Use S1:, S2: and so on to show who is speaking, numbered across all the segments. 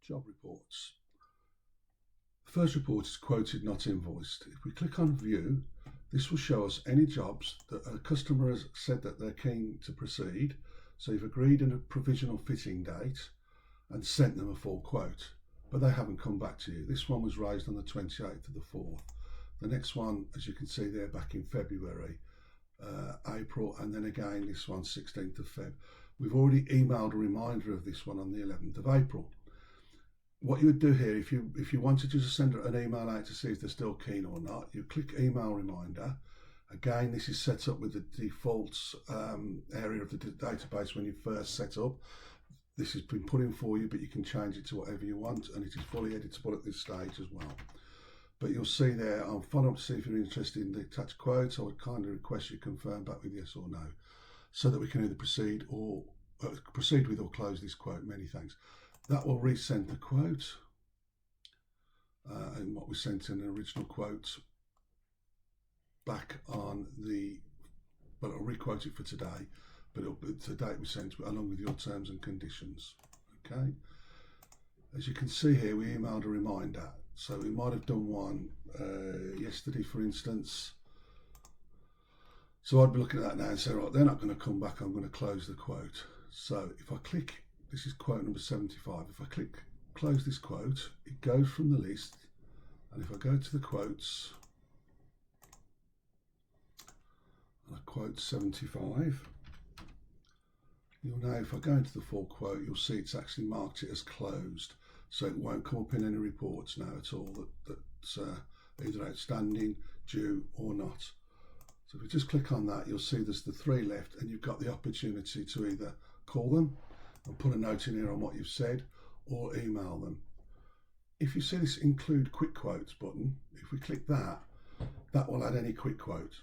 S1: Job Reports. The first report is quoted, not invoiced. If we click on View, this will show us any jobs that a customer has said that they're keen to proceed. So you've agreed on a provisional fitting date and sent them a full quote, but they haven't come back to you. This one was raised on the 28th of the 4th. The next one, as you can see there, back in February, April, and then again this one, 16th of Feb. We've already emailed a reminder of this one on the 11th of April. What you would do here, if you wanted to just send an email out to see if they're still keen or not, you click email reminder. Again, this is set up with the default area of the database when you first set up. This has been put in for you, but you can change it to whatever you want, and it is fully editable at this stage as well. But you'll see there, I'll follow up to see if you're interested in the attached quotes. I would kindly request you confirm back with yes or no, so that we can either proceed with or close this quote. Many thanks. That will resend the quote, and what we sent in an original quote back on the, but I'll requote it for today, but it'll be the date we sent along with your terms and conditions. Okay. As you can see here, we emailed a reminder. So we might have done one yesterday, for instance. So I'd be looking at that now and say, right, they're not going to come back, I'm going to close the quote. So if I click, this is quote number 75. If I click close this quote, it goes from the list. And if I go to the quotes, and I quote 75, you'll know if I go into the full quote, you'll see it's actually marked it as closed. So it won't come up in any reports now at all that's either outstanding, due or not. So if we just click on that, you'll see there's the 3 left, and you've got the opportunity to either call them and put a note in here on what you've said, or email them. If you see this include quick quotes button, if we click that, that will add any quick quote.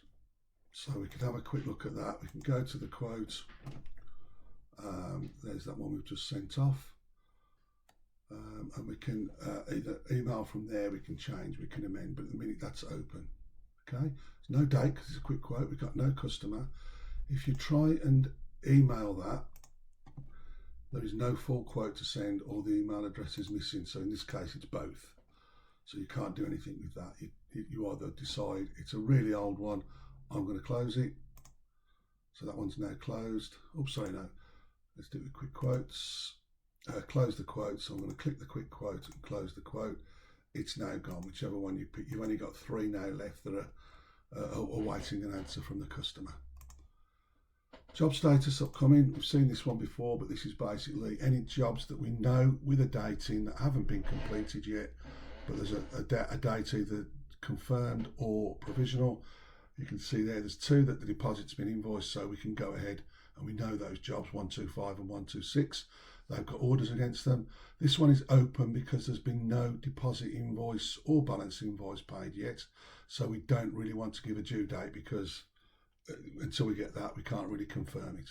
S1: So we can have a quick look at that. We can go to the quote. There's that one we've just sent off. And we can either email from there, we can change, we can amend, but at the minute that's open. Okay, there's no date because it's a quick quote, we've got no customer. If you try and email that, there is no full quote to send, or the email address is missing. So in this case, it's both. So you can't do anything with that. You either decide it's a really old one, I'm going to close it. So that one's now closed. Oh, sorry, no. Let's do it with quick quotes. Close the quote, so I'm going to click the quick quote and close the quote. It's now gone, whichever one you pick. You've only got 3 now left that are awaiting an answer from the customer. Job status upcoming. We've seen this one before, but this is basically any jobs that we know with a date in that haven't been completed yet, but there's a date either confirmed or provisional. You can see there's 2 that the deposit's been invoiced, so we can go ahead and we know those jobs, 125 and 126. They've got orders against them. This one is open because there's been no deposit invoice or balance invoice paid yet. So we don't really want to give a due date because until we get that, we can't really confirm it.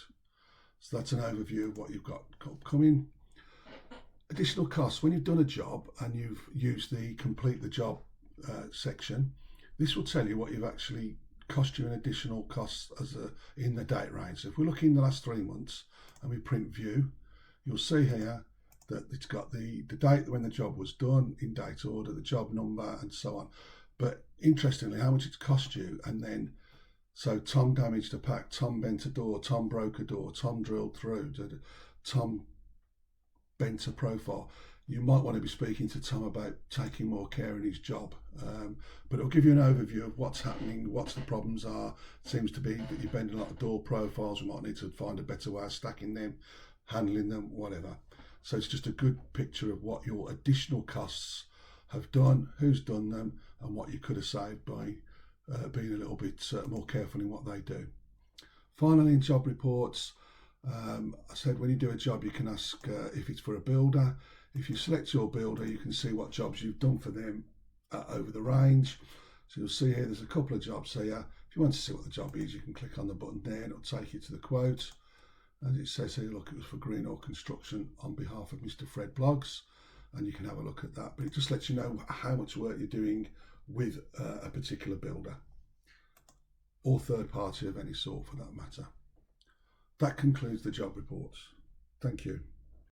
S1: So that's an overview of what you've got upcoming. Additional costs. When you've done a job and you've used the complete the job section, this will tell you what you've actually cost you in additional costs in the date range. So if we look in the last 3 months and we print view, you'll see here that it's got the date when the job was done in date order, the job number, and so on. But interestingly, how much it's cost you, and then, so Tom damaged a pack, Tom bent a door, Tom broke a door, Tom drilled through, Tom bent a profile. You might want to be speaking to Tom about taking more care in his job. But it'll give you an overview of what's happening, what the problems are. It seems to be that you're bending a lot of door profiles. We might need to find a better way of stacking them, handling them, whatever. So it's just a good picture of what your additional costs have done, who's done them, and what you could have saved by being a little bit more careful in what they do. Finally, in job reports, I said when you do a job, you can ask if it's for a builder. If you select your builder, you can see what jobs you've done for them over the range. So you'll see here, there's a couple of jobs here. If you want to see what the job is, you can click on the button there and it'll take you to the quote. As it says here, look, it was for Greenall Construction on behalf of Mr. Fred Bloggs, and you can have a look at that. But it just lets you know how much work you're doing with a particular builder or third party of any sort for that matter. That concludes the job reports. Thank you.